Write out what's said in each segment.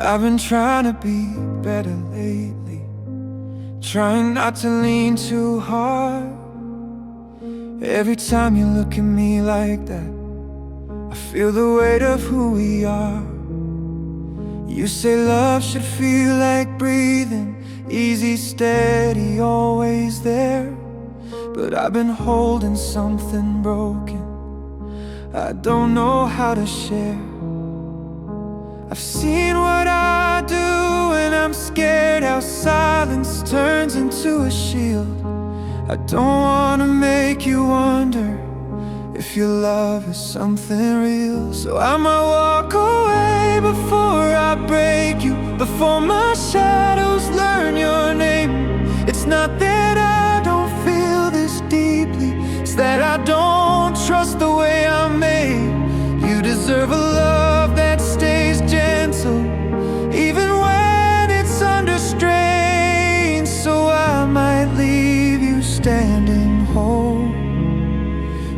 I've been trying to be better lately, trying not to lean too hard. Every time you look at me like that, I feel the weight of who we are. You say love should feel like breathing, easy, steady, always there. But I've been holding something broken, I don't know how to share. I've seen what I do and I'm scared how silence turns into a shield. I don't wanna make you wonder if your love is something real. So I might walk away before I break you, before my shadows learn your name. It's not that I don't feel this deeply, it's that I don't trust the way I'm made. You deserve a love that stays gentle, even when it's under strain. So I might leave you standing whole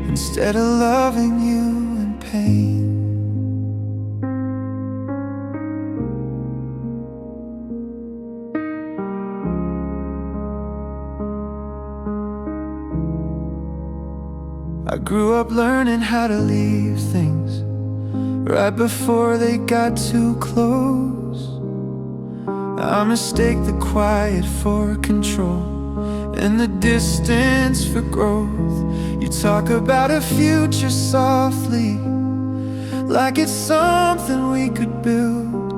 instead of loving you in pain. I grew up learning how to leave things right before they got too close. I mistake the quiet for control and the distance for growth. You talk about a future softly, like it's something we could build.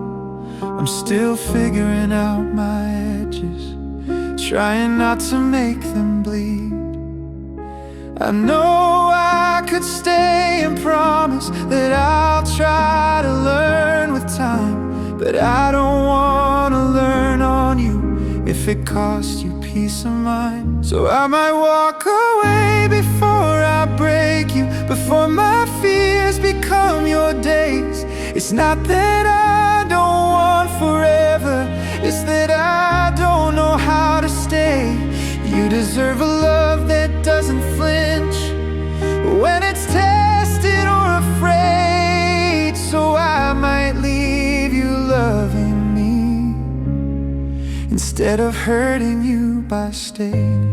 I'm still figuring out my edges, trying not to make them bleed. I know I could stay and promise that I'll try to learn with time, but I don't wanna learn on you if it costs you peace of mind. So I might walk away before I break you, before my fears become your days. It's not that I don't want forever, it's that I don't know how to stay. You deserve a love that doesn't flinch when it's tested or afraid. So I might leave you loving me instead of hurting you by staying.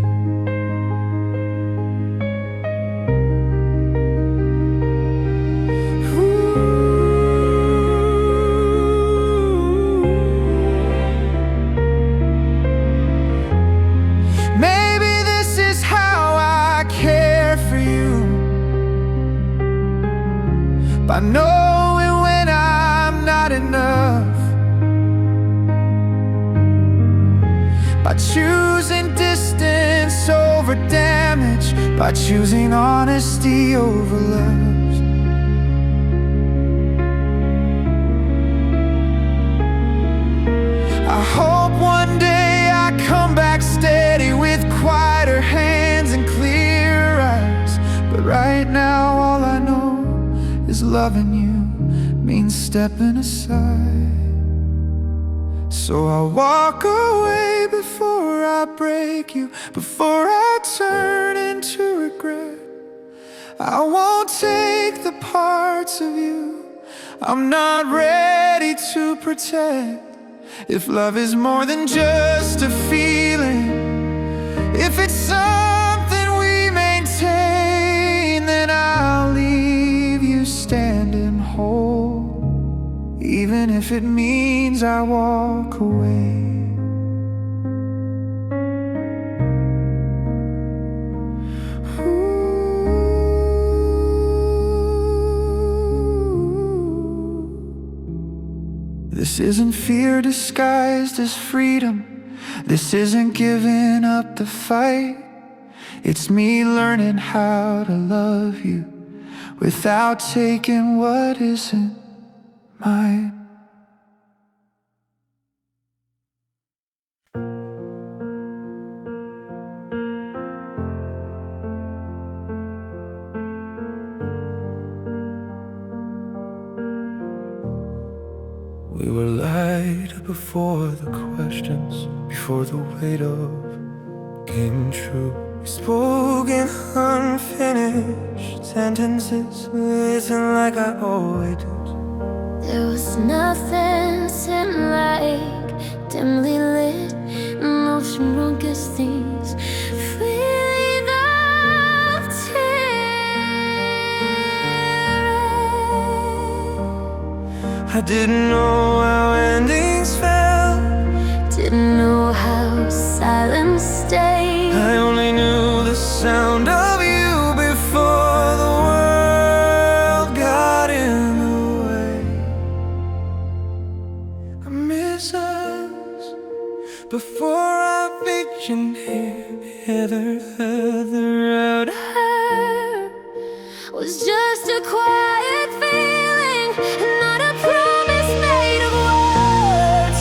By knowing when I'm not enough, by choosing distance over damage, by choosing honesty over love. I hope one day I come back steady with quieter hands and clearer eyes. But right now all I know is loving you means stepping aside. So I'll walk away before I break you, before I turn into regret. I won't take the parts of you I'm not ready to protect. If love is more than just a feeling, if it's something we maintain, then I'll leave you standing whole, even if it means I walk away. This isn't fear disguised as freedom. This isn't giving up the fight. It's me learning how to love you without taking what isn't mine. We were light before the questions, before the weight of came true. We spoke in unfinished sentences, listen like I always do. There was nothing seemed like dimly lit, no strongest things, feeling of tears. I didn't know how endings felt, Didn't know how silence stayed. I only knew the sound of you before the world got in the way. I miss us before our vision ever heard the road. Was just a quiet feeling, not a promise made of words.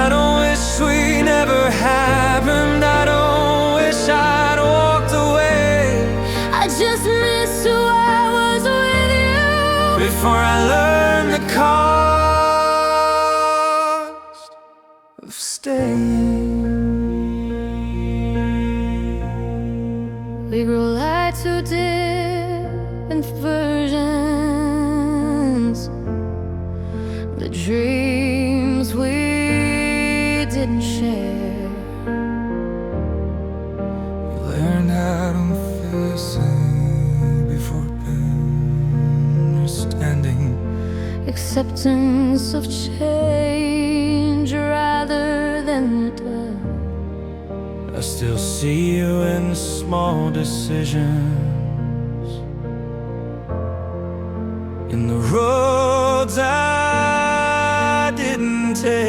I don't wish we never happened, I don't wish I'd walked away. I just miss who I was with you Before I learned the cost of staying. We grow like two different versions, the dreams we didn't share. You learned how to listen before understanding. Acceptance of change rather than death. I still see you in small decisions, in the roads I didn't take.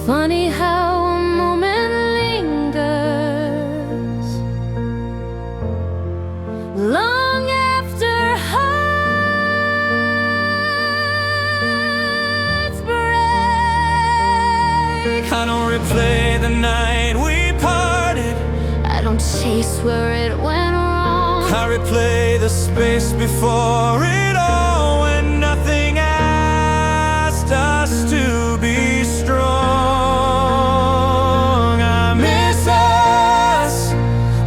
Funny how a moment lingers long after hearts break. I don't replay the night we parted, I don't chase where it went wrong. I replay the space before it all, when nothing asked us to be strong. I miss us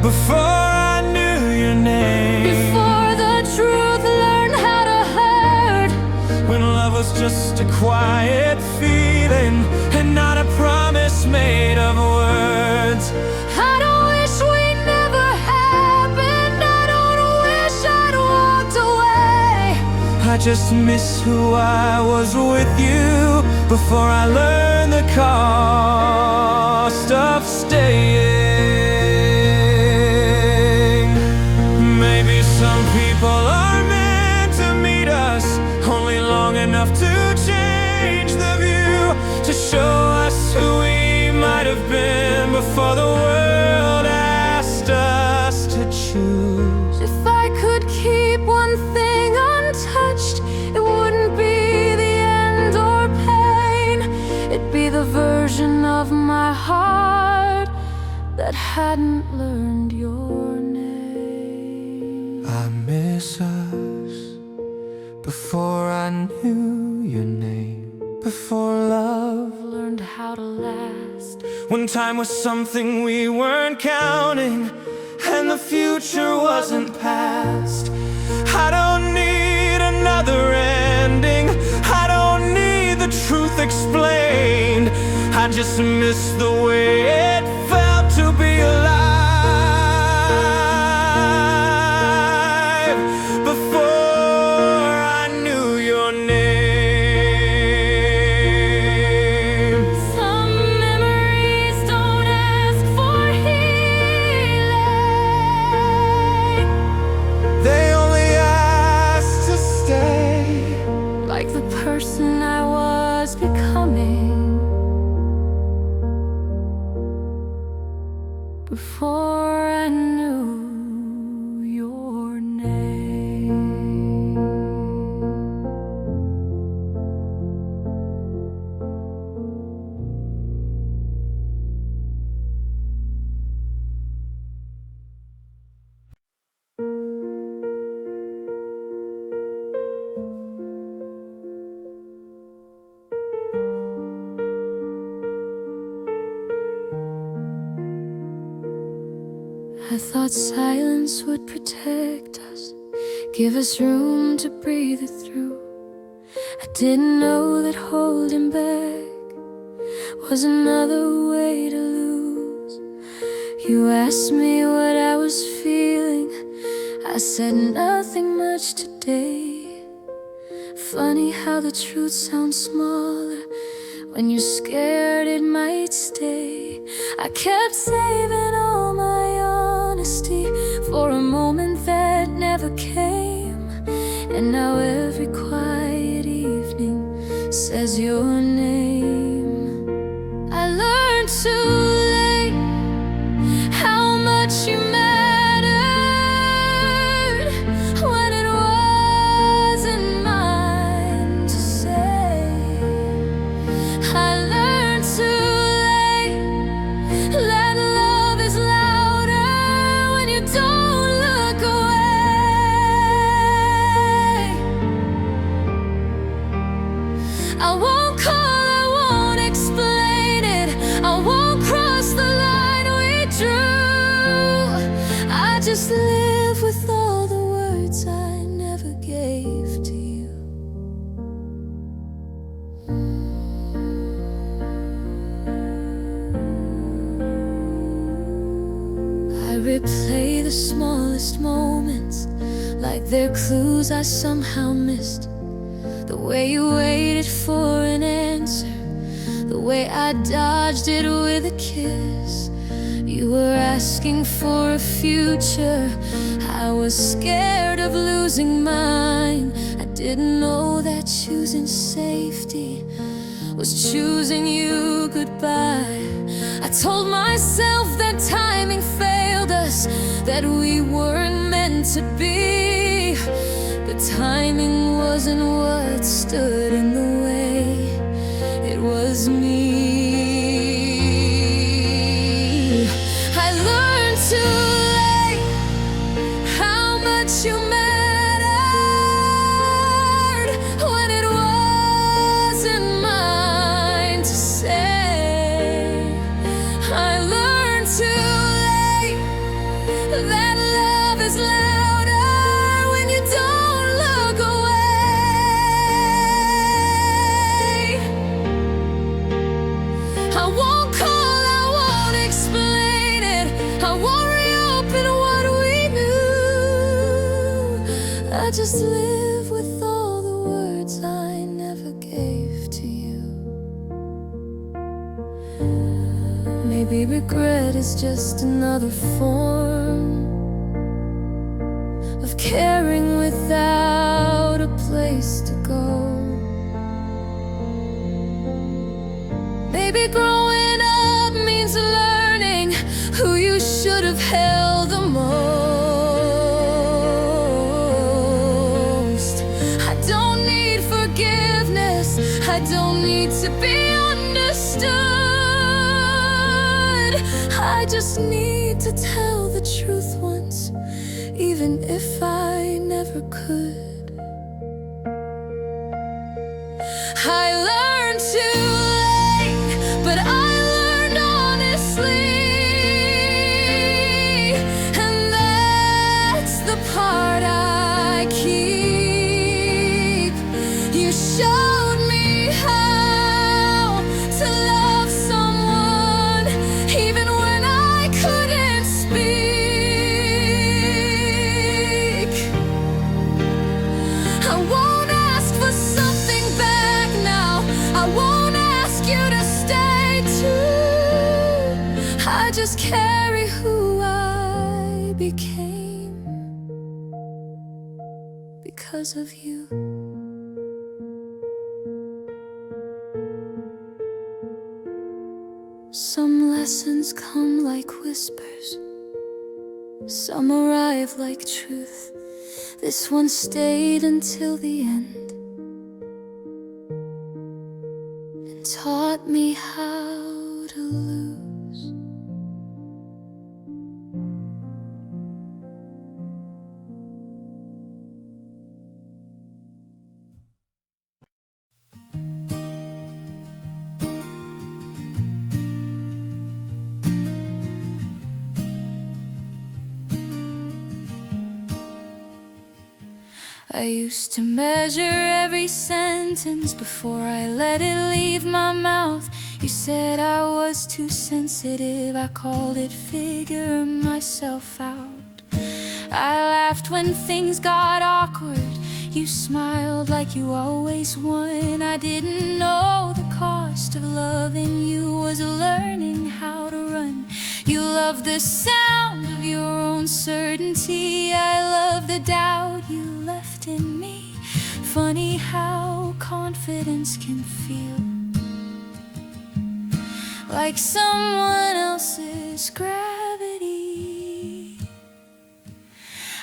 before I knew your name, Before the truth learned how to hurt, when love was just a quiet feeling and not a promise made of words. I don't wish we never happened, I don't wish I'd walked away. I just miss who I was with you before I learned the cost of staying. Maybe some people are meant to meet us only long enough to change the view, to show us who we might have been before the world asked us to choose. If I could keep one thing untouched, it wouldn't be the end or pain. It'd be the version of my heart that hadn't learned your name. I miss us before I knew your name, before love Learned how to last. when time was something we weren't counting and the future wasn't past. I don't need another ending, I don't need the truth explained. I just miss the way it felt to be alive before I knew your name. Some memories don't ask for healing, They only ask to stay. like the person I was becoming before I knew your name. I thought silence would protect us, give us room to breathe it through. I didn't know that holding back was another way to lose. You asked me what I was feeling, I said nothing much today. Funny how the truth sounds smaller when you're scared it might stay. I kept saving all my honesty for a moment that never came, and now every quiet evening says your name. I learned too late how much you mattered when it wasn't mine to say. I learned too late that love is louder when you don't look away. I won't call, I won't explain it, I won't cross the line we drew. I just live with all the words I never gave to you. I replay the smallest moments like they're clues I somehow missed. The way you waited for an answer, the way I dodged it with a kiss. You were asking for a future, I was scared of losing mine. I didn't know that choosing safety was choosing you goodbye. I told myself that timing failed us, that we weren't meant to be. But timing wasn't what stood in the way, it was me. I learned too late how much you mattered when it wasn't mine to say. I learned too late that love is louder when you don't look away. I won't call, I won't explain it, I won't reopen what we knew. I just live with all the words I never gave to you. Maybe regret is just another form of caring without a place to go. Maybe growing up means learning who you should have held the most. I don't need forgiveness, I don't need to be understood. I just need to tell the truth once, even if I never could. I learned too late, but I learned honestly, and that's the part I keep. You showed me how to love someone even when I couldn't speak. I won't ask for something back now, I won't ask you to stay too. I just carry who I became because of you. Some lessons come like whispers, some arrive like truth. This one stayed until the end and taught me how to lose. I used to measure every sentence before I let it leave my mouth. You said I was too sensitive, I called it figuring myself out. I laughed when things got awkward, you smiled like you always won. I didn't know the cost of loving you was learning how to run. You love the sound of your own certainty, I love the doubt you left in me. Funny how confidence can feel like someone else's gravity.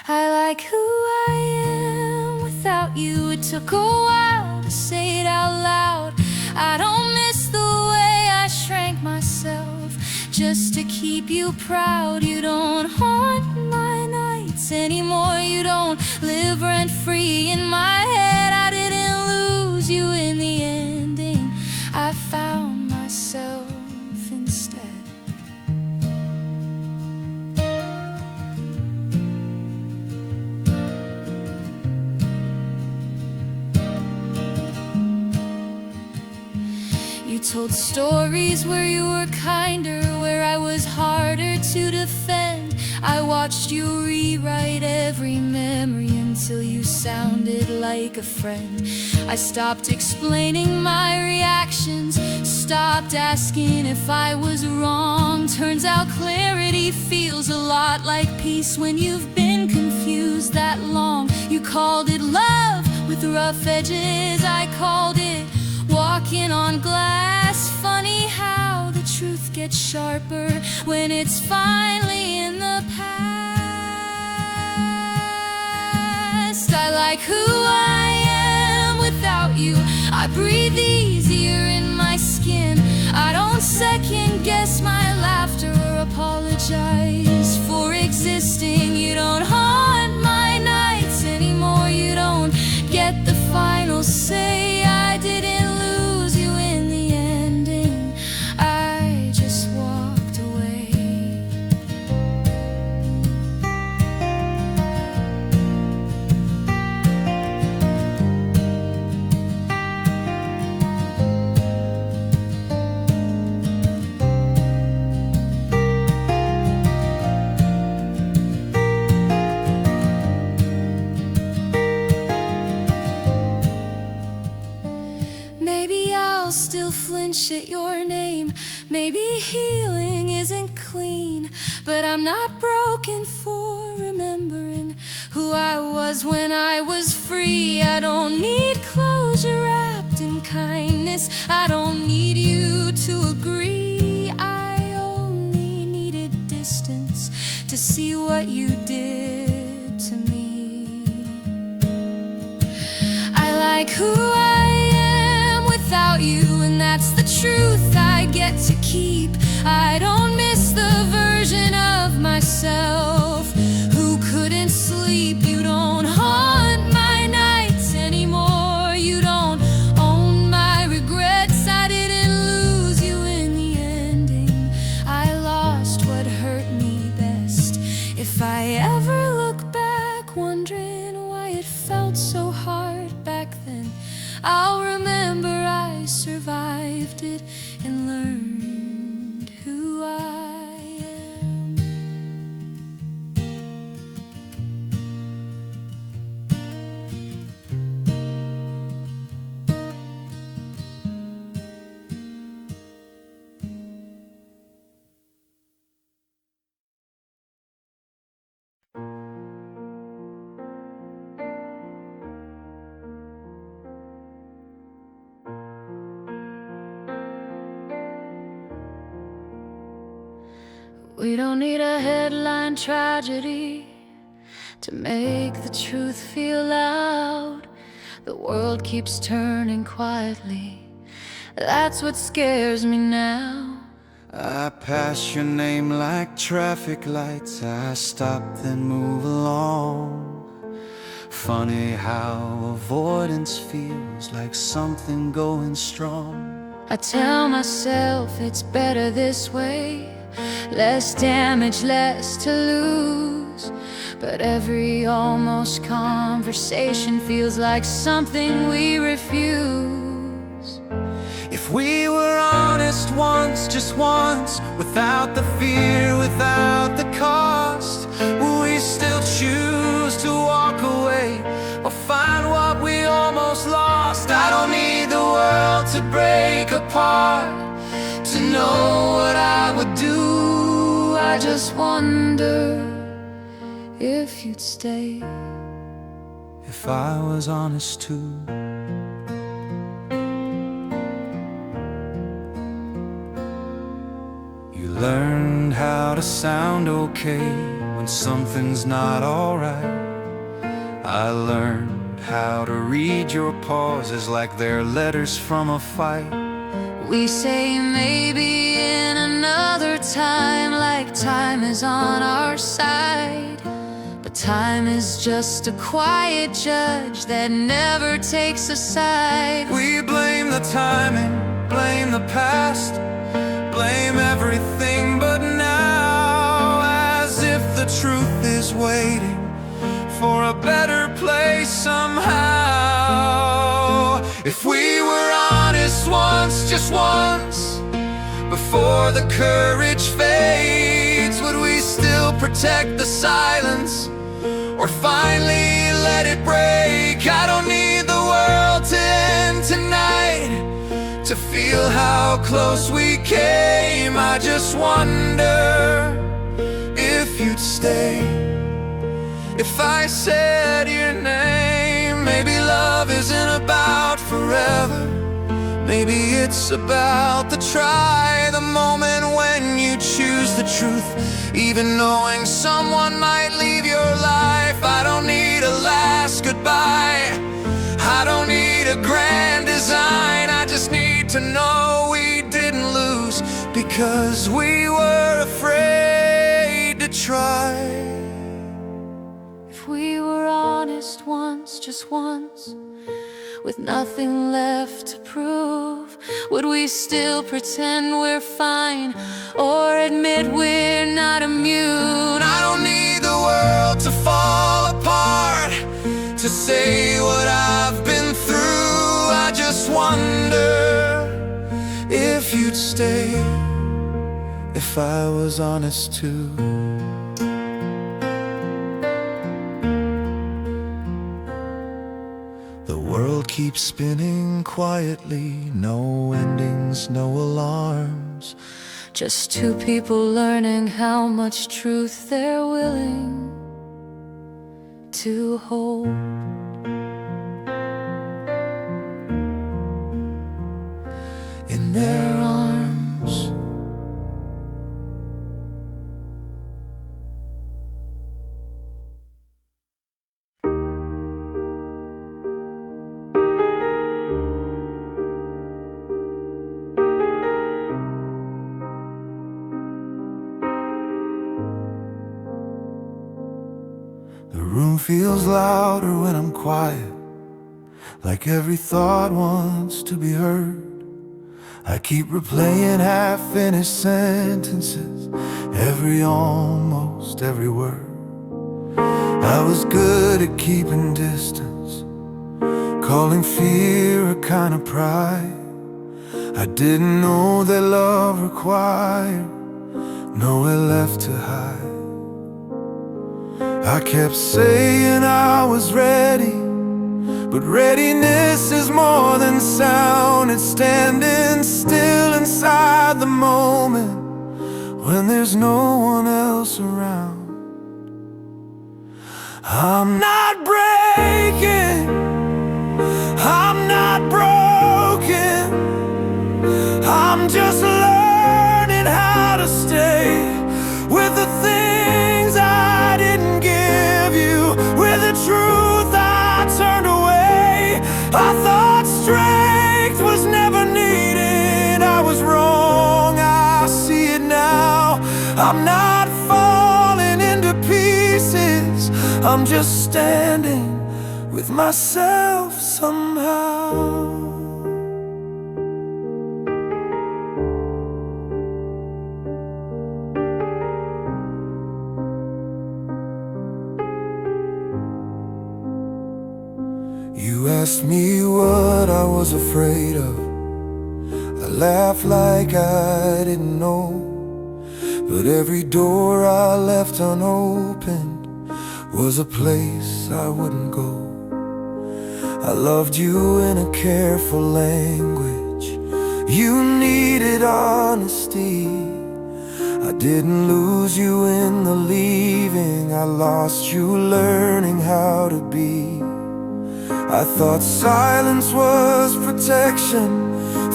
I like who I am without you. It took a while to say it out loud. I don't miss the way I shrank myself just to keep you proud. You don't haunt my nights anymore. You don't live rent-free in my head. I didn't lose you in the ending, I found myself instead. You told stories where you were kinder, where I was harder to defend. I watched you rewrite every memory until you sounded like a friend. I stopped explaining my reactions, stopped asking if I was wrong. Turns out clarity feels a lot like peace when you've been confused that long. You called it love with rough edges, I called it walking on glass. Funny how the truth gets sharper when it's finally in the past. I like who I am without you. I breathe easier in my skin. I don't second guess my laughter or apologize for existing. You don't haunt my nights anymore. You don't get the final say. I didn't lose you in the ending, I just walked away. Maybe I'll still flinch at your name. Maybe healing isn't clean, but I'm not broken for remembering who I was when I was free. I don't need closure wrapped in kindness. I don't need you to agree. I only needed distance to see what you did to me. I like who I am without you, and that's the truth I get to keep. I don't miss the version of myself who couldn't sleep. You don't haunt my nights anymore. You don't own my regrets. I didn't lose you in the ending, I lost what hurt me best. If I ever look back wondering why it felt so hard back then, I'll remember I survived it and learned who I am. We don't need a headline tragedy to make the truth feel loud. The world keeps turning quietly, that's what scares me now. I pass your name like traffic lights. I stop then move along. Funny how avoidance feels like something going strong. I tell myself it's better this way, less damage, less to lose. choose. But every almost conversation feels like something we refuse. If we were honest once, just once, without the fear, without the cost, will we still choose to walk away or find what we almost lost? I don't need the world to break apart to know what I would do. I just wonder if you'd stay. If I was honest too. You learned how to sound okay when something's not alright. I learned how to read your pauses like they're letters from a fight. We say maybe in another time, like time is on our side. But time is just a quiet judge that never takes a side. We blame the timing, blame the past, blame everything but now, as if the truth is waiting for a better place somehow. If we were honest once, just once, before the courage fades, would we still protect the silence or finally let it break? I don't need the world to end tonight to feel how close we came. I just wonder if you'd stay. If I said your name, maybe love isn't about forever. Maybe it's about the try, the moment when you choose the truth, even knowing someone might leave your life. I don't need a last goodbye, I don't need a grand design. I just need to know we didn't lose because we were afraid to try. If we were honest once, just once, with nothing left to prove, would we still pretend we're fine or admit we're not immune? I don't need the world to fall apart to say what I've been through. I just wonder If you'd stay, if I was honest too. The world keeps spinning quietly, no endings, no alarms. just two people learning how much truth they're willing to hold. In their arms. The room feels louder when I'm quiet, like every thought wants to be heard. I keep replaying half-finished sentences, almost every word. I was good at keeping distance, calling fear a kind of pride. I didn't know that love required nowhere left to hide. I kept saying I was ready, but readiness is more than sound. It's standing still inside the moment when there's no one else around. I'm not breaking, I'm not broken, I'm just learning how to stay with the things I didn't give you, with the truth I turned away. I thought strength was never needed, I was wrong, I see it now. I'm not falling into pieces, I'm just standing with myself somehow. asked me what I was afraid of. I laughed like I didn't know, but every door I left unopened was a place I wouldn't go. I loved you in a careful language. You needed honesty. I didn't lose you in the leaving. I lost you learning how to be. I thought silence was protection,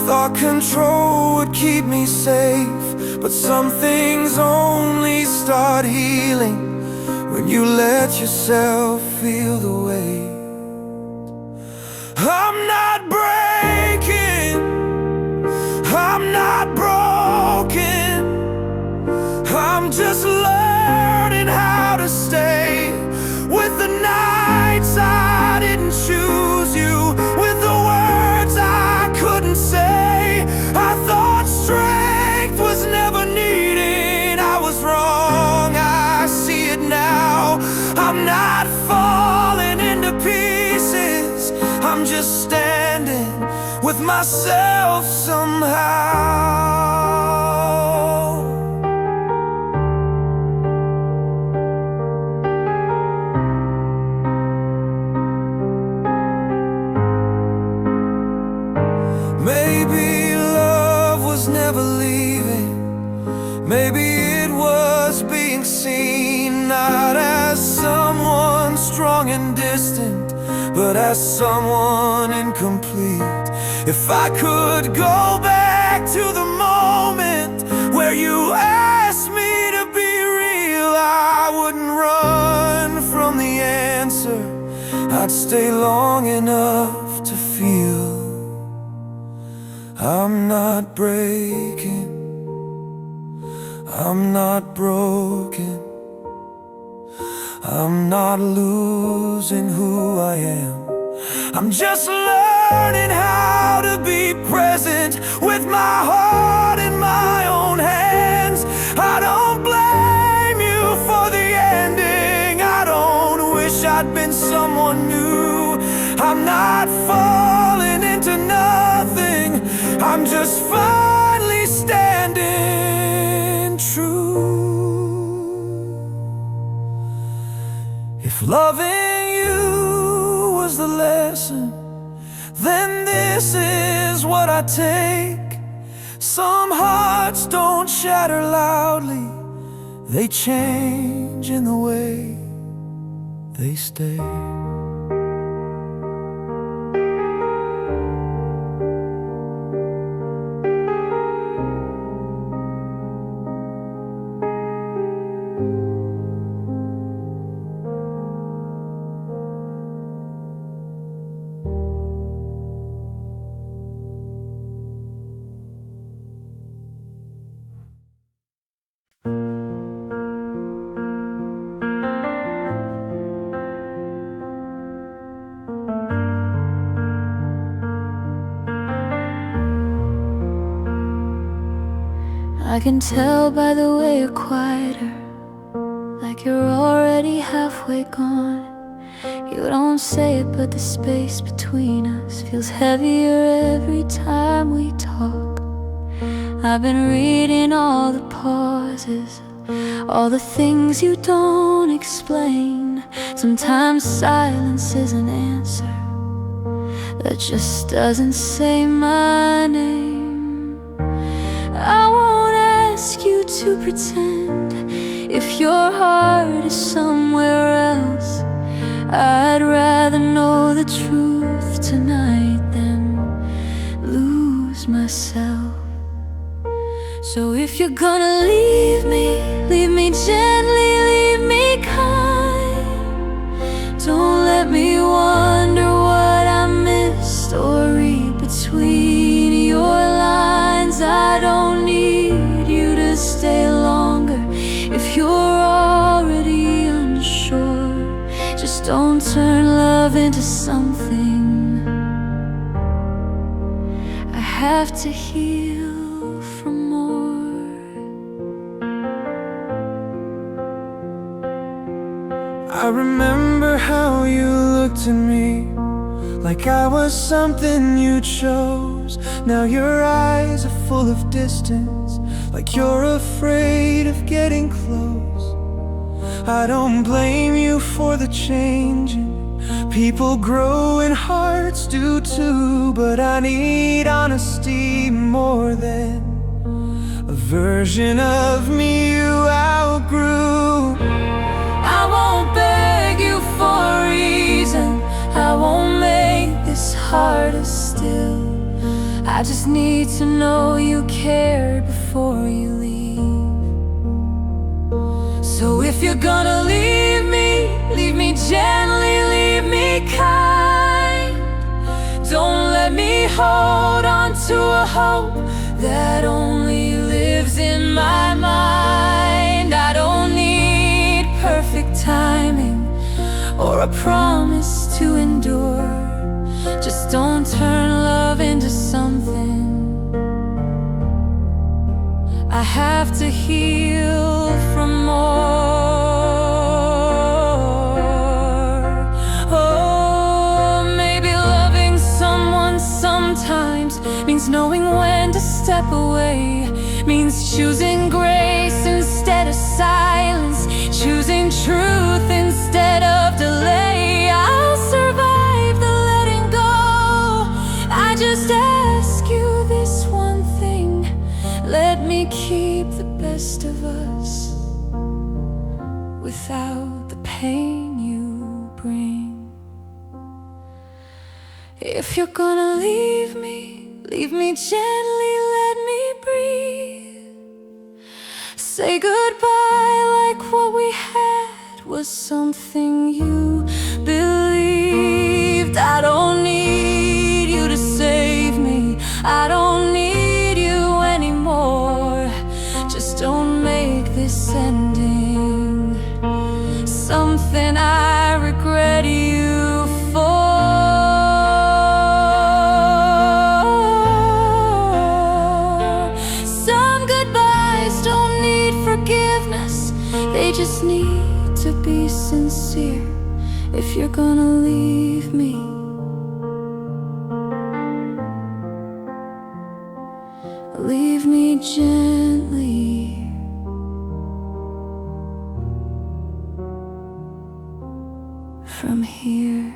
thought control would keep me safe. But some things only start healing when you let yourself feel the weight. I'm not breaking, I'm not broken, I'm just learning how to stay with the nights I didn't choose you, with the words I couldn't say. I thought strength was never needed. I was wrong, I see it now. I'm not falling into pieces, I'm just standing with myself somehow. Maybe love was never leaving. Maybe it was being seen, not as someone strong and distant, but as someone incomplete. If I could go back to the moment where you asked me to be real, I wouldn't run from the answer. I'd stay long enough to feel. I'm not breaking, I'm not broken, I'm not losing who I am. I'm just learning how to be present with my heart in my own hands. I don't blame you for the ending. I don't wish I'd been someone new. I'm not falling into nothing, I'm just finally standing true. If loving you was the lesson, then this is what I take. Some hearts don't shatter loudly, they change in the way they stay. I can tell by the way you're quieter, like you're already halfway gone. You don't say it, but the space between us feels heavier every time we talk. I've been reading all the pauses, all the things you don't explain. Sometimes silence is an answer that just doesn't say my name. I won't ask you to pretend if your heart is somewhere else. I'd rather know the truth tonight than lose myself. So if you're gonna leave me gently, leave me kind. Don't let me wonder what I missed or read between your lines. I don't need you to stay longer if you're already unsure. Just don't turn love into something I have to heal from more. I remember how you looked at me like I was something you chose. Now your eyes are full of distance, like you're afraid of getting close. I don't blame you for the changing. People grow and hearts do too, but I need honesty more than a version of me you outgrew. I won't beg you for a reason, I won't make this harder still. I just need to know you care before you leave. So if you're gonna leave me gently, leave me kind. Don't let me hold on to a hope that only lives in my mind. I don't need perfect timing or a promise to endure. Just don't turn love into something I have to heal from more. Oh, maybe loving someone sometimes means knowing when to step away, means choosing grace instead of silence, choosing truth instead of delay. I'll survive the letting go. I just ask you this one thing: let me keep the best of us without the pain you bring. If you're gonna leave me gently, let me breathe. Say goodbye like what we had was something you believed. I don't need you to save me, I don't need you anymore. Just don't make this ending something I regret you for. Some goodbyes don't need forgiveness, they just need to be sincere. If you're gonna leave me, leave me gently. From here.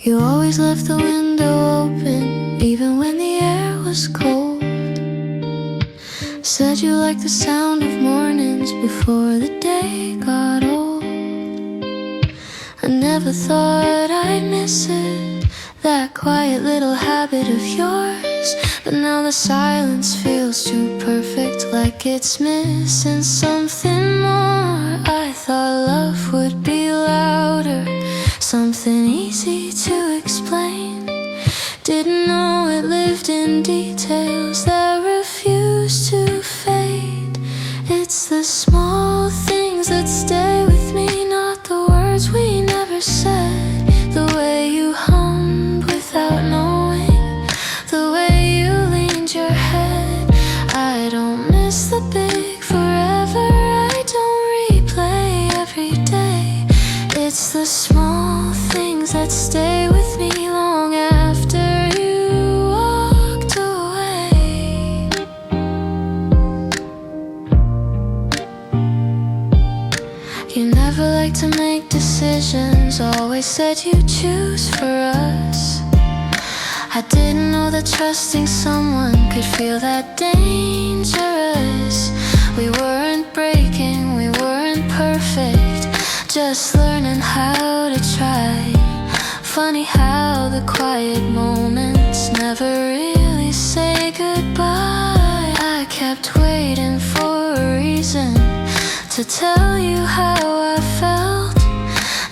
You always left the window open, even when the air was cold. Said you liked the sound of mornings before the day got old. I never thought I'd miss it, that quiet little habit of yours. But now the silence feels too perfect, like it's missing something more. I thought love would be louder, something easy to explain. Didn't know it lived in details that refuse to fade. It's the small things that stay with me, not the words we never said. The way you hummed without knowing, the way you leaned your head. I don't miss the big forever, I don't replay every day. It's the small things that stay with me long after you walked away. You never liked to make decisions, always said you'd choose for us. I didn't know that trusting someone could feel that dangerous. We weren't breaking, we weren't perfect, just learning how to try. Funny how the quiet moments never really say goodbye. I kept waiting for a reason to tell you how I felt.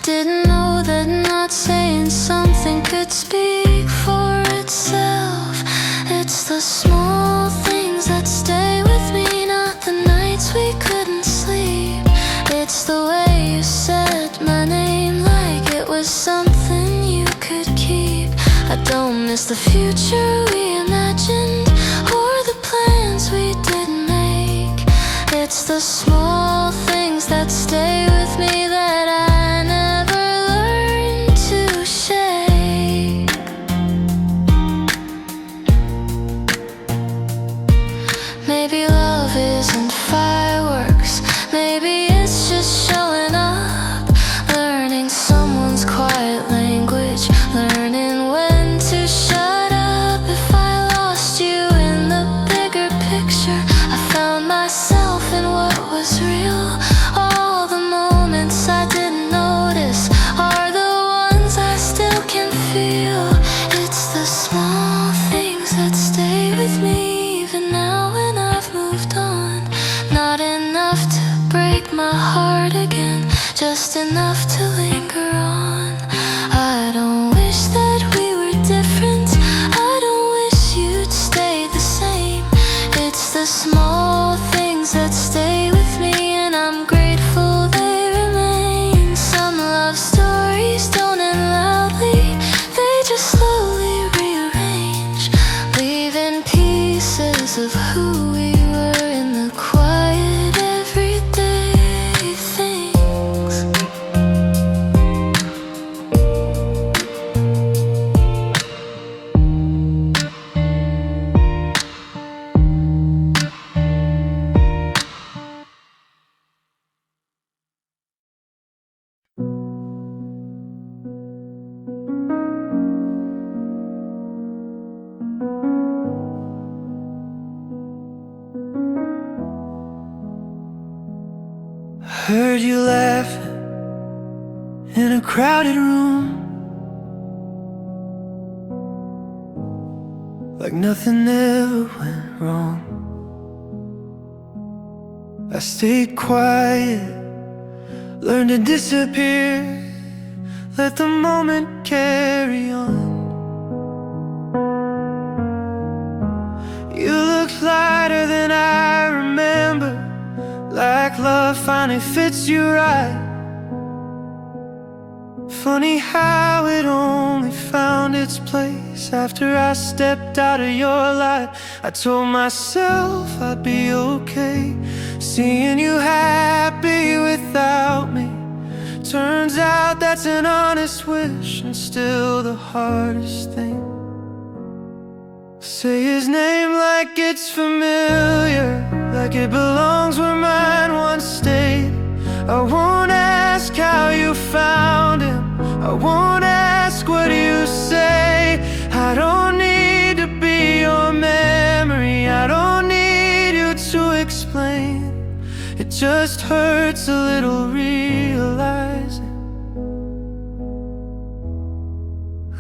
Didn't know that not saying something could speak for itself. It's the small things that stay with me, not the nights we couldn't sleep. It's the way you said my name like it was something you could keep. I don't miss the future we imagined or the plans we didn't make. It's the small things that stay with me that I never learned to shake. Maybe love isn't fireworks, maybe it's just showing up, learning someone's quiet language, learning when to shut up. If I lost you in the bigger picture, I found myself in what was real. All the moments I didn't notice are the ones I still can feel. It's the small things that stay with me even now when I've moved on. Not enough to break my heart again, just enough to linger on. I don't wish that we were different, I don't wish you'd stay the same. It's the small things that stay with me, and I'm grateful they remain. Some love stories don't end loudly, they just slowly rearrange, leaving pieces of who we were in the quiet everyday things. Heard you laughing in a crowded room, like nothing ever went wrong. I stayed quiet, learned to disappear, let the moment carry on. You look lighter than I remember, like love finally fits you right. Funny how it only found its place after I stepped out of your light. I told myself I'd be okay, seeing you happy without me. Turns out that's an honest wish, and still the hardest thing. Say his name like it's familiar, like it belongs where mine once stayed. I won't ask how you found him, I won't ask what you say. I don't need to be your memory, I don't need you to explain. It just hurts a little realizing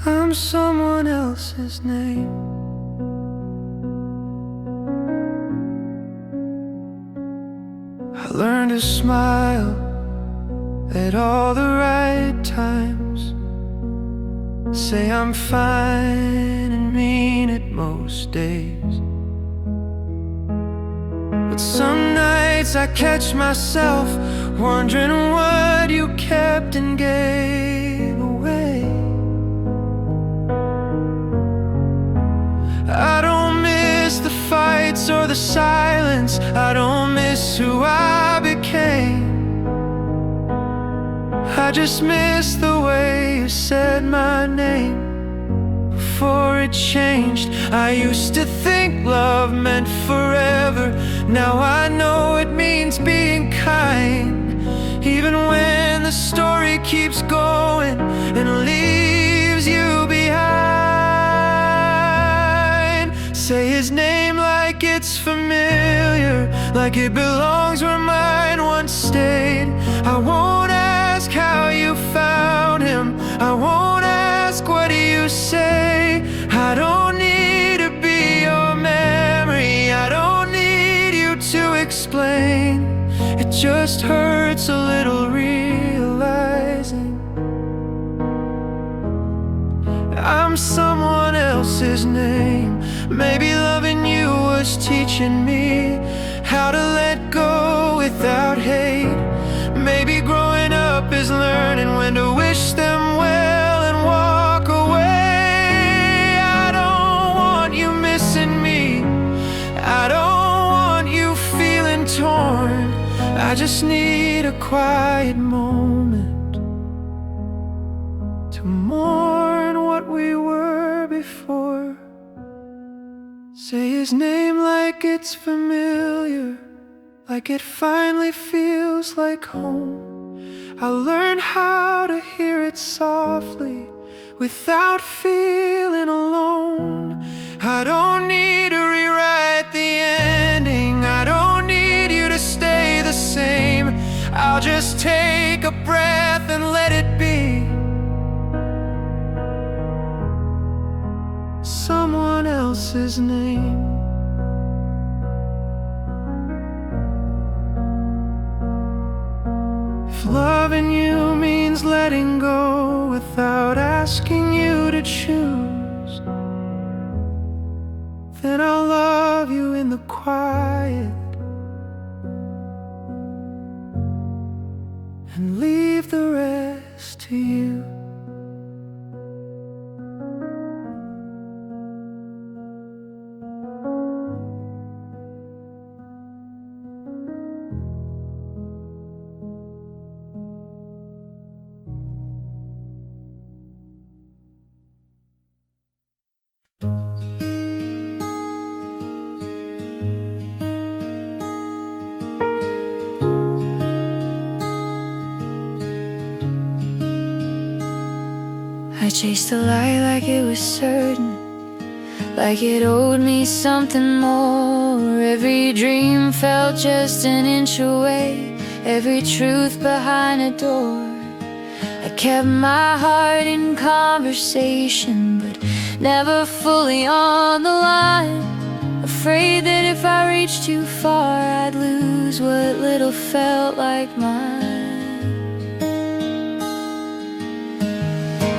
I'm someone else's name. I learned to smile at all the right times, say I'm fine and mean it most days. But some nights I catch myself wondering what you kept and gave away. I don't miss the fights or the silence, I don't miss who I became. I just miss the way you said my name before it changed. I used to think love meant forever, now I know it means being kind. Even when the story keeps going and leaves you behind. Say his name like it's familiar, like it belongs where mine once stayed. I won't ask how you found him, I won't ask what you say. I don't need to be your memory, I don't need you to explain. It just hurts a little realizing I'm someone else's name. Maybe loving you was teaching me how to let go without hate. Maybe growing up up is learning when to wish them well and walk away. I don't want you missing me, I don't want you feeling torn. I just need a quiet moment to mourn what we were before. Say his name like it's familiar, like it finally feels like home. I'll learn how to hear it softly without feeling alone. I don't need to rewrite the ending, I don't need you to stay the same. I'll just take a breath and let it be someone else's name. If loving you means letting go without asking you to choose, then I'll love you in the quiet and leave the rest to you. I chased a lie like it was certain, like it owed me something more. Every dream felt just an inch away, every truth behind a door. I kept my heart in conversation, but never fully on the line. Afraid that if I reached too far, I'd lose what little felt like mine.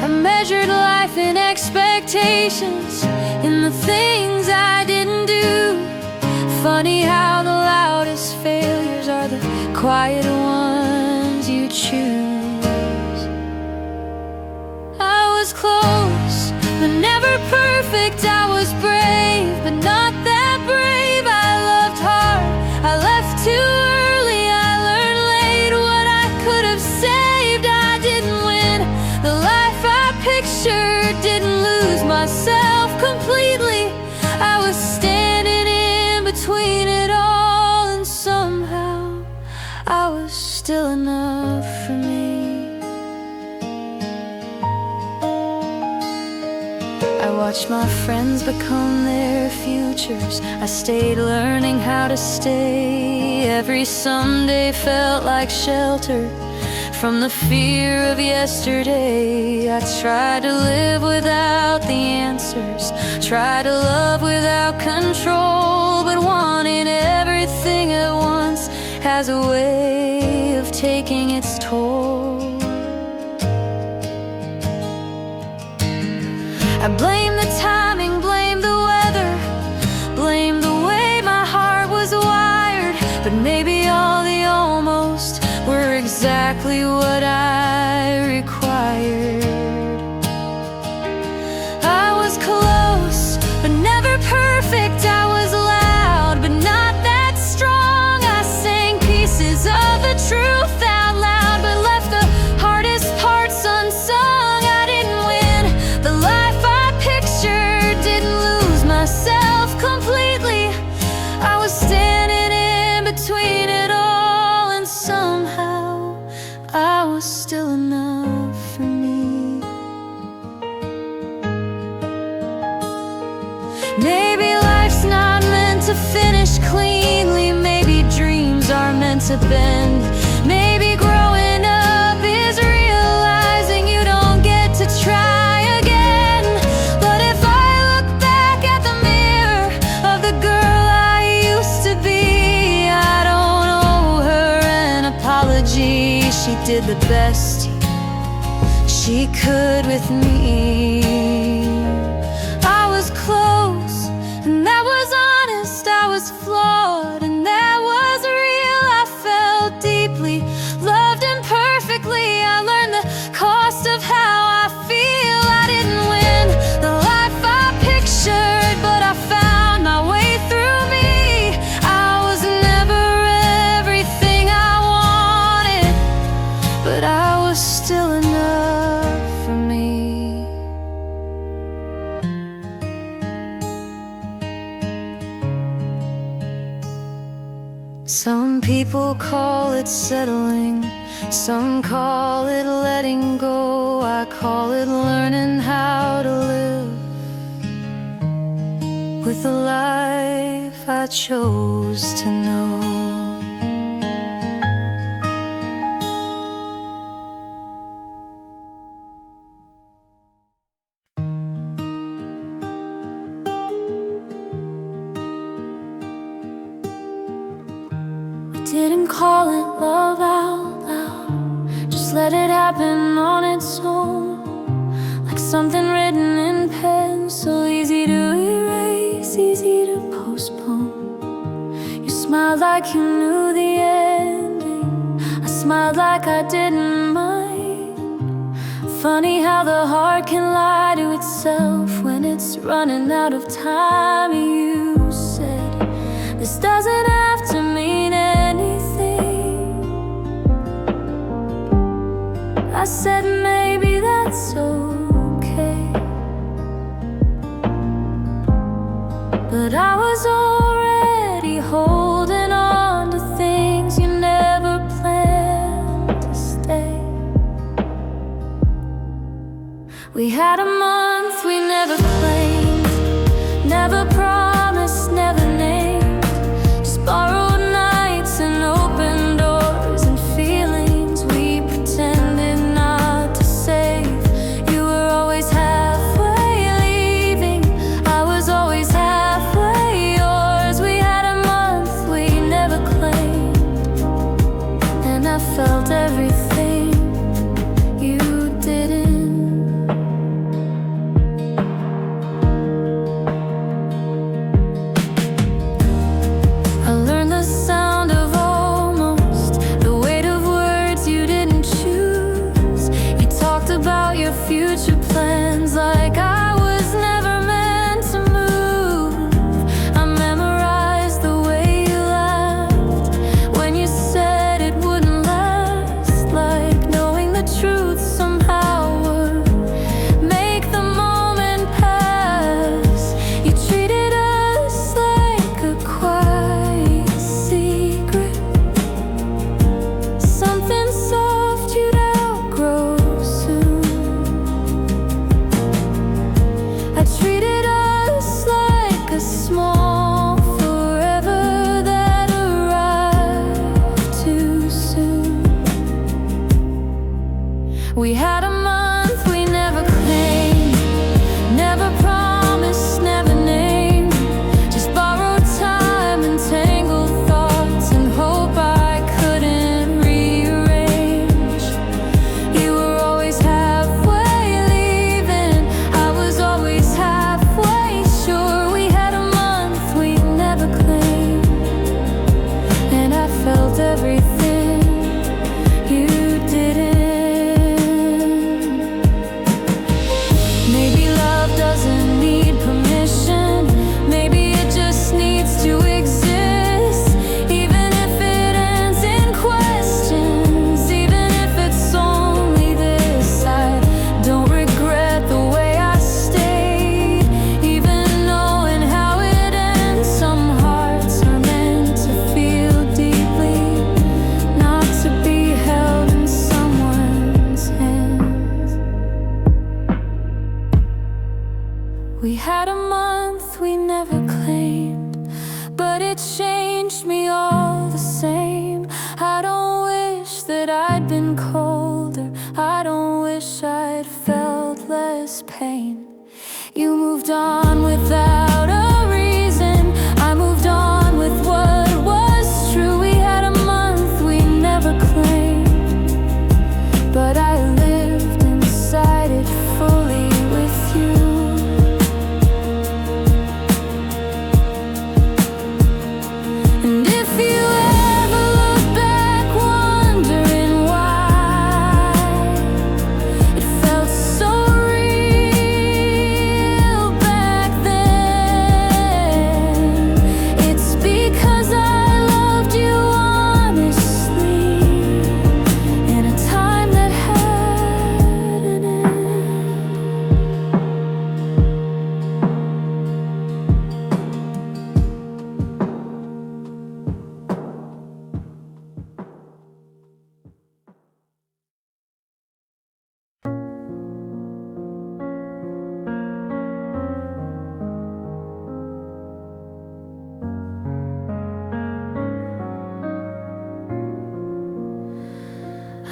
I measured life in expectations, in the things I didn't do. Funny how the loudest failures are the quiet ones you choose. I was close, but never perfect. I was brave, but not that brave. I loved hard, I left too early. I learned late what I could have saved. I didn't win the life I pictured, didn't lose myself completely. I was standing in between it all, and somehow I was still enough for me. I watched my friends become their futures. I stayed learning how to stay. Every Sunday felt like shelter from the fear of yesterday. I tried to live without the answers, tried to love without control, but wanting everything at once has a way of taking its toll. I blame the timing, blame the weather, blame the way my heart was wired. But maybe all the almost were exactly what I required. I was close, but never perfect. I was loud, but not that strong. I sang pieces of the truth out loud, but left the hardest parts unsung. I didn't win the life I pictured, didn't lose myself completely. I was standing in between it all, and somehow I was still enough for me. Maybe life's not meant to finish cleanly. Maybe dreams are meant to bend. Maybe growing up is realizing you don't get to try again. But if I look back at the mirror of the girl I used to be, I don't owe her an apology. She did the best she could with me. I was close, and that was honest. I was flawed, and that was real. I felt deeply, loved imperfectly. Some people call it settling, some call it letting go. I call it learning how to live with the life I chose to know. Didn't call it love out loud, just let it happen on its own. Like something written in pen, so easy to erase, easy to postpone. You smiled like you knew the ending, I smiled like I didn't mind. Funny how the heart can lie to itself when it's running out of time. You said, this doesn't have to mean anything. I said maybe that's okay, but I was already holding on to things you never planned to stay. We had a month we never claimed, never promised, never named, just borrowed nights and open doors and feelings we pretended not to save. You were always halfway leaving, I was always halfway yours. We had a month we never claimed, and I felt everything you didn't.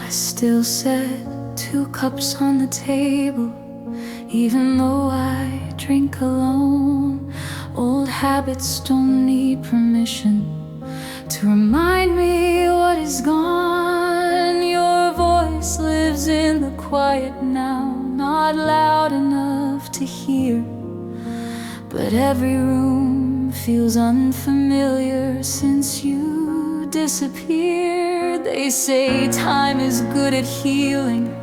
still set 2 cups on the table, even though I drink alone. Old habits don't need permission to remind me what is gone. Your voice lives in the quiet now, not loud enough to hear, but every room feels unfamiliar since you disappeared. They say time is good at healing,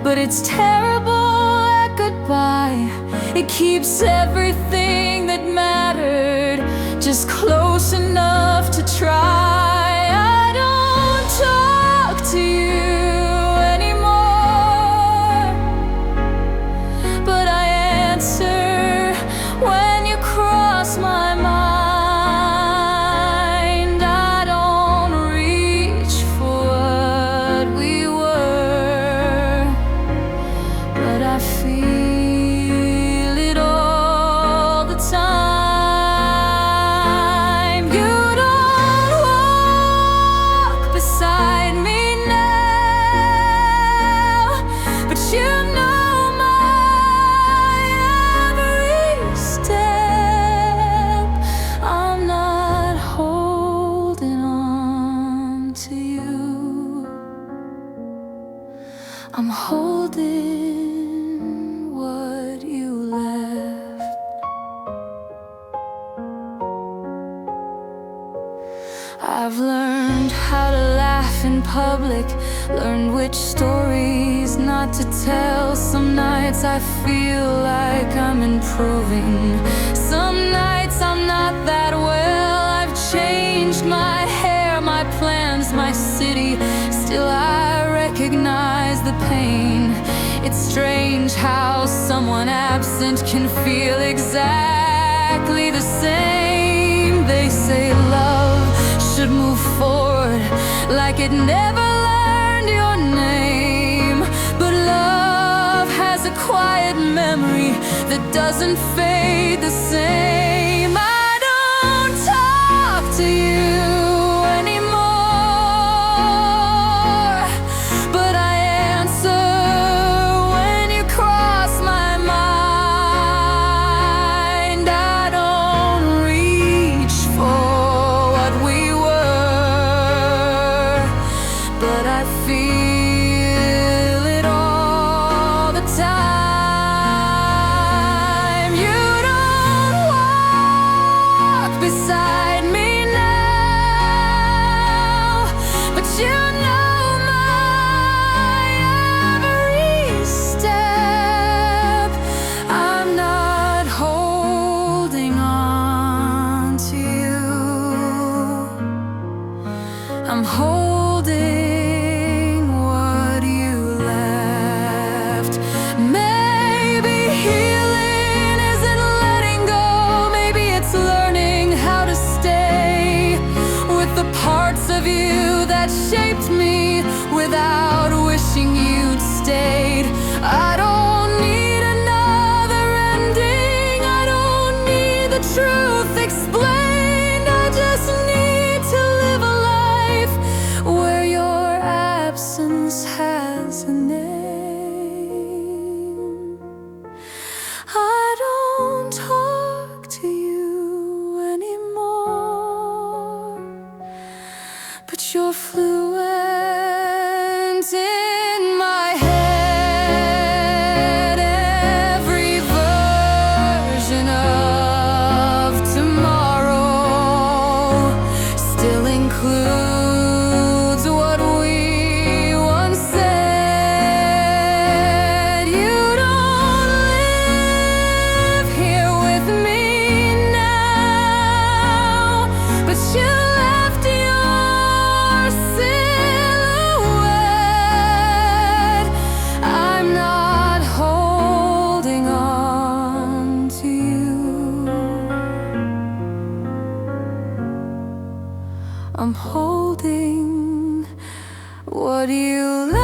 but it's terrible at goodbye. It keeps everything that mattered just close enough to try. I don't talk to you anymore, but I answer when you cross my mind. I don't reach for what we were, but I feel it all the time. You don't walk beside me now, but you know my every step. I'm not holding on to you, I'm holding what you left. I've learned how to laugh in public, learned which stories not to tell. Some nights I feel like I'm improving, some nights I'm not that well. I've changed my hair, my plans, my city, still I recognize the pain. It's strange how someone absent can feel exactly the same. They say love should move forward like it never learned your name, but love has a quiet memory that doesn't fade the same. I don't talk to you anymore, but I answer when you cross my mind. I don't reach for what we were, but I feel it all the time. You don't walk beside me now, but you know my every step. I'm not holding on to you, I'm holding what you left. Maybe healing isn't letting go, maybe it's learning how to stay with the parts of you that shaped me without wishing you'd stayed. I don't need another ending, I don't need the truth explained. I just need to live a life where your absence has a name. I don't talk to you anymore, but you're fluent in my head. Every version of tomorrow still includes what we once said. You don't live here with me now, but you left your silhouette. I'm not holding on to you, I'm holding what you left.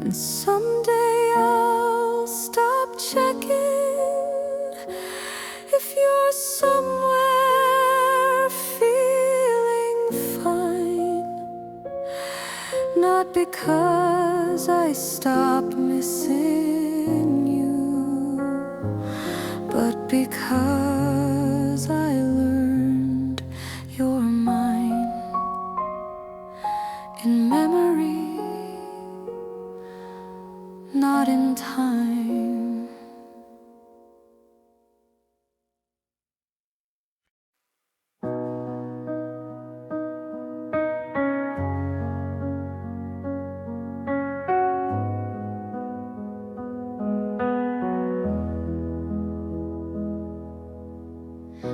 And some Not because I stopped missing you, but because I learned you're mine in memory, not in time.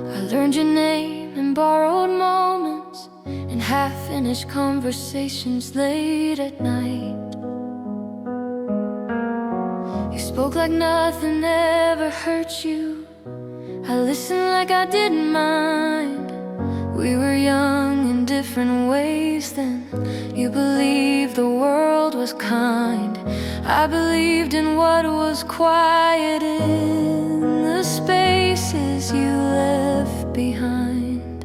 I learned your name in borrowed moments, in half-finished conversations late at night. You spoke like nothing ever hurt you. I listened like I didn't mind. We were young in different ways then. You believed the world was kind. I believed in what was quiet in the spaces you left behind.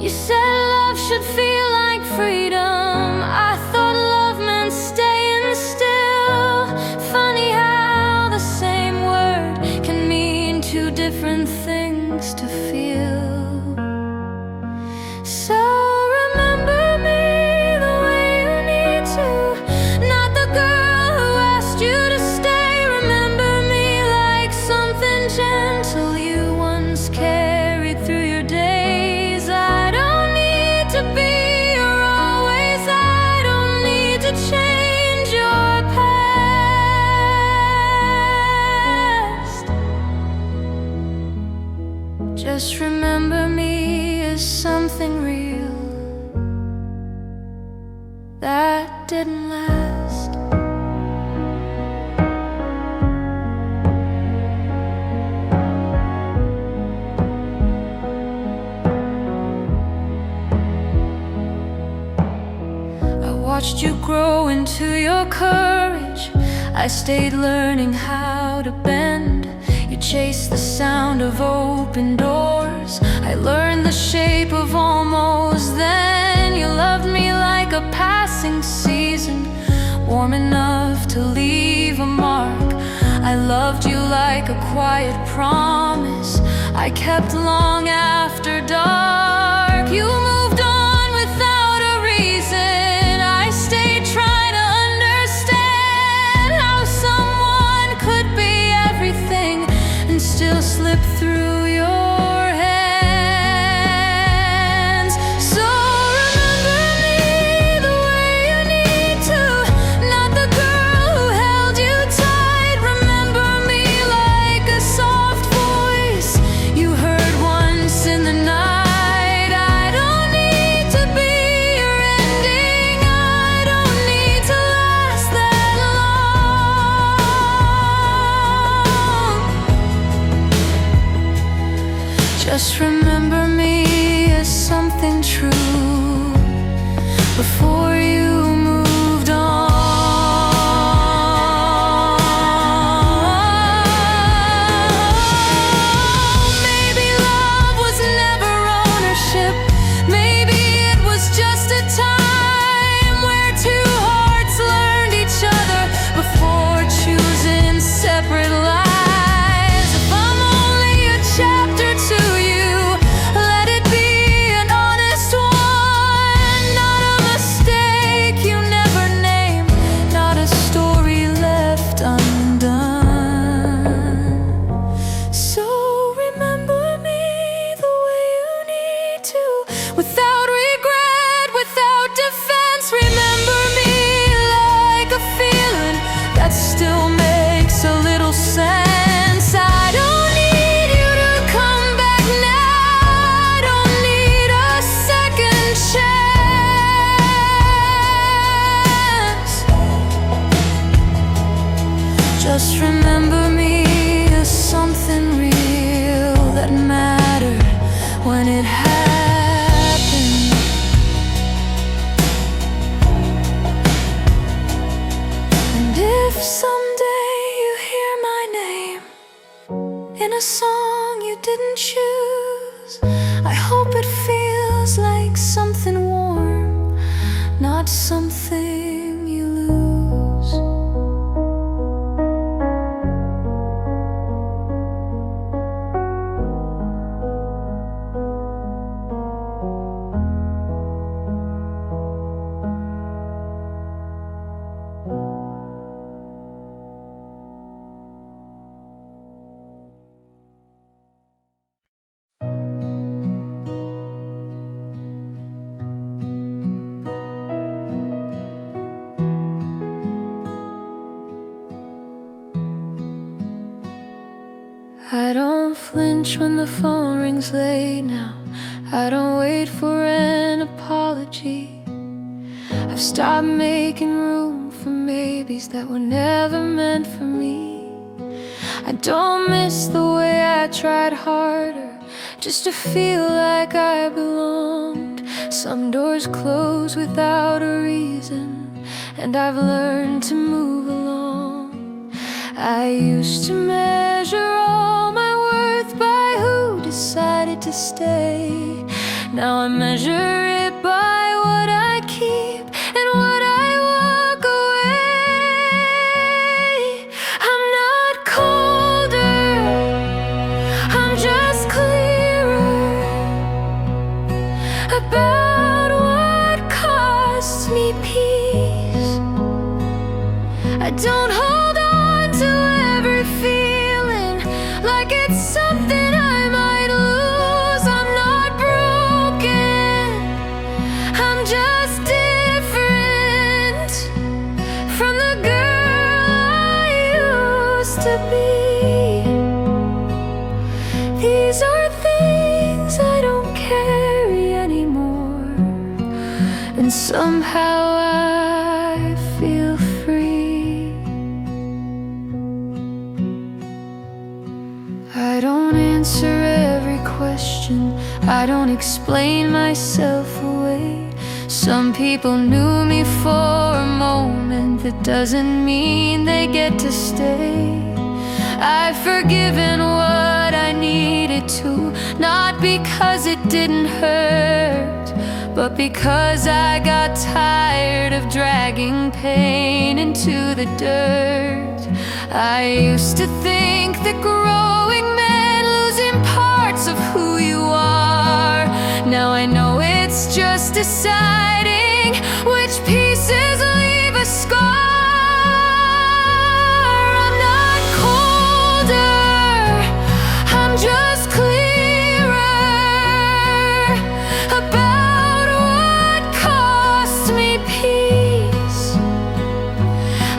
You said love should feel like freedom. I thought love meant staying still. Funny how the same word can mean two different things to feel. So remember me the way you need to, not the girl who asked you to stay. Remember me like something gentle you once carried through your days. I don't need to be your always. I don't need to change your past. Just remember me as something real that didn't last. I watched you grow into your courage. I stayed learning how to bend. You chased the sound of open doors. I learned the shape of almost. Then you loved me like a passing season, warm enough to leave a mark. I loved you like a quiet promise I kept long after dark. You moved on without a reason. I stayed trying to understand how someone could be everything and still slip through your hands. So remember me the way you need to, not the girl who held you tight. Remember me like a soft voice you heard once in the night. I don't need to be your ending. I don't need to last that long. Just remember me as something true before you moved on. Maybe love was never ownership. Maybe it was just a time where two hearts learned each other before choosing separate lives. If I'm only a chapter to you, let it be an honest one, not a mistake you never named, not a story left undone. So remember me the way you need to, without regret, without defense. Remember me like a feeling that still makes a little sense. I don't need you to come back now. I don't need a second chance. Just remember me as something real that mattered when it happened. And if someday you hear my name in a song you didn't choose, I hope it feels like something warm, something you lose. I don't flinch when the phone rings late now. I don't wait for an apology. I've stopped making room for maybes that were never meant for me. I don't miss the way I tried harder just to feel like I belonged. Some doors close without a reason, and I've learned to move along. I used to measure all my worth by who decided to stay. Now I measure it by what I keep and what I walk away. I'm not colder, I'm just clearer about what costs me peace. I don't hold on to every feeling like it's something I might lose. I'm not broken, I'm just different from the girl I used to be. These are things I don't carry anymore, and somehow I feel free. I don't answer every question, I don't explain myself away. Some people knew me for a moment, that doesn't mean they get to stay. I've forgiven what I needed to, not because it didn't hurt, but because I got tired of dragging pain into the dirt. I used to think that growing meant losing parts of who you are. Now I know it's just deciding which pieces leave a scar. I'm not colder, I'm just clearer about what costs me peace.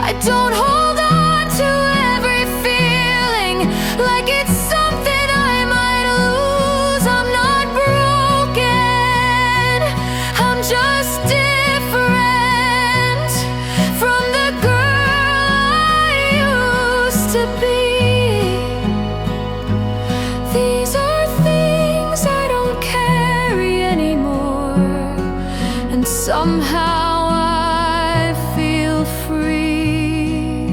I don't hold on to every feeling like it's something I might lose. I'm not broken, I'm just different from the girl I used to be. These are things I don't carry anymore, and somehow I feel free.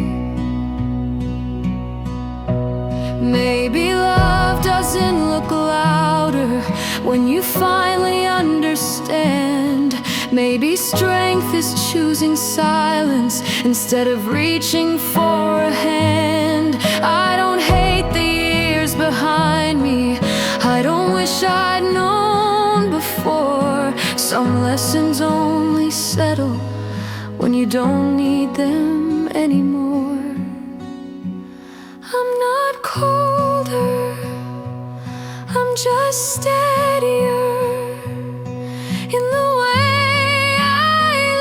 Maybe love doesn't look louder when you finally understand. Maybe strength is choosing silence instead of reaching for a hand. I don't hate the years behind me, I don't wish I'd known before. Some lessons only settle when you don't need them anymore. I'm not colder, I'm just steadier in the way I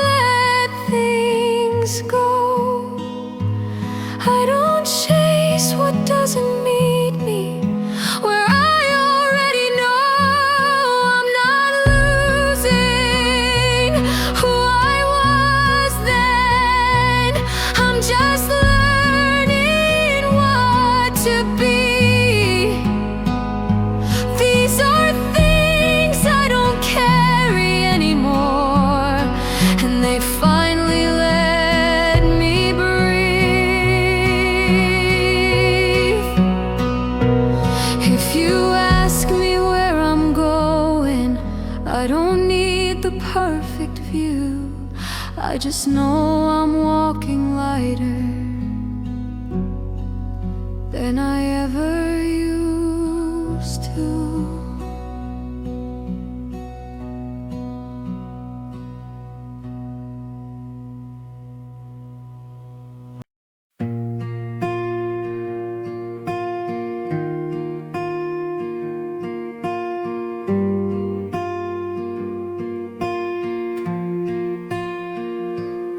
let things go. I don't chase what doesn't meet me where I already know. I'm not losing who I was then, I'm just learning what to be. These are things I don't carry anymore, and they finally let me breathe. If you ask me where I'm going, I don't need the perfect view. I just know I'm walking lighter than I ever used to.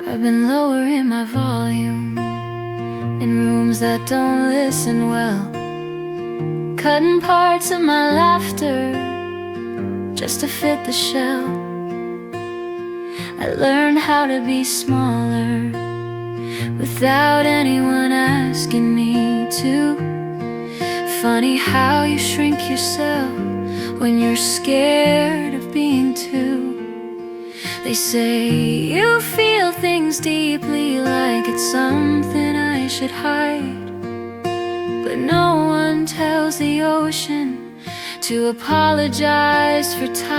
I've been lowering my volume in rooms that don't listen well, cutting parts of my laughter just to fit the shell. I learned how to be smaller without anyone asking me to. Funny how you shrink yourself when you're scared of being too. They say you feel things deeply, like it's something I should hide. But no one tells the ocean to apologize for tides.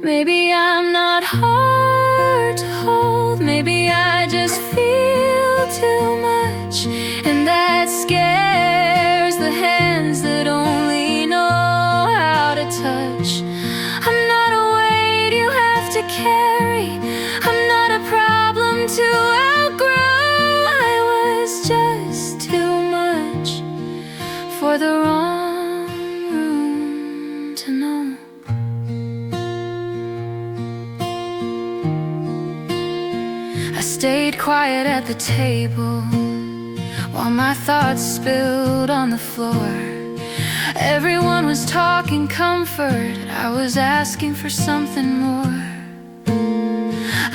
Maybe I'm not hard to hold, maybe I just feel too much, and that scares the hands that only know how to touch. I'm not a weight you have to carry, I'm not a problem to outgrow. I was just too much for the wrong room to know. I stayed quiet at the table while my thoughts spilled on the floor. Everyone was talking comfort, I was asking for something more.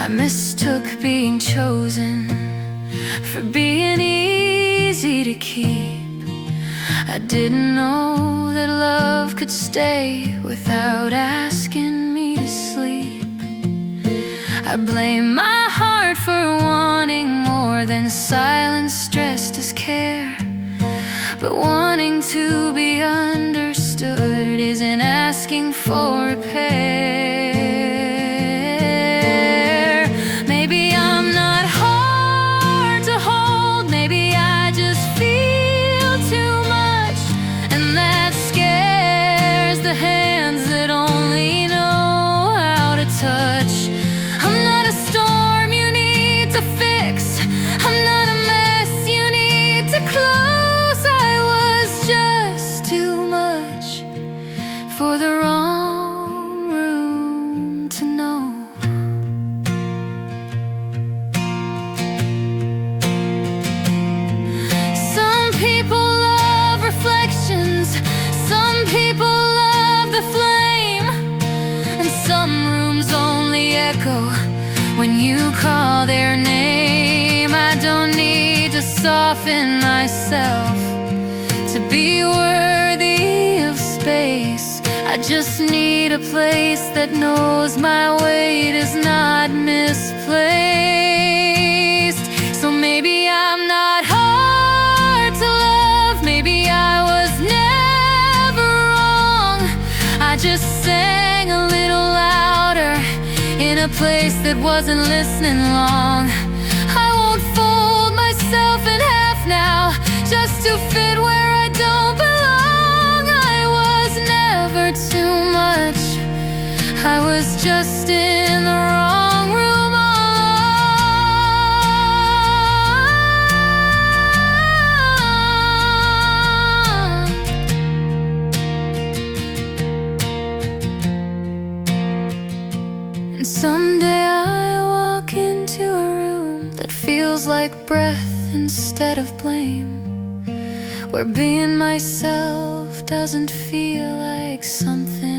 I mistook being chosen for being easy to keep. I didn't know that love could stay without asking me to sleep. I blame my heart for wanting more than silence dressed as care. But wanting to be understood isn't asking for repair. Maybe I'm not hard to hold, maybe I just feel too much, and that scares the hands that only know how to touch. I'm not a storm you need to fix, I'm not a mess you need to close. For the wrong room to know. Some people love reflections, some people love the flame, and some rooms only echo when you call their name. I don't need to soften myself to be worthy of space. I just need a place that knows my weight is not misplaced. So maybe I'm not hard to love, maybe I was never wrong. I just sang a little louder in a place that wasn't listening long. I won't fold myself in half now just to fit where I don't belong. Too much, I was just in the wrong room alone. And someday I walk into a room that feels like breath instead of blame, where being myself doesn't feel like something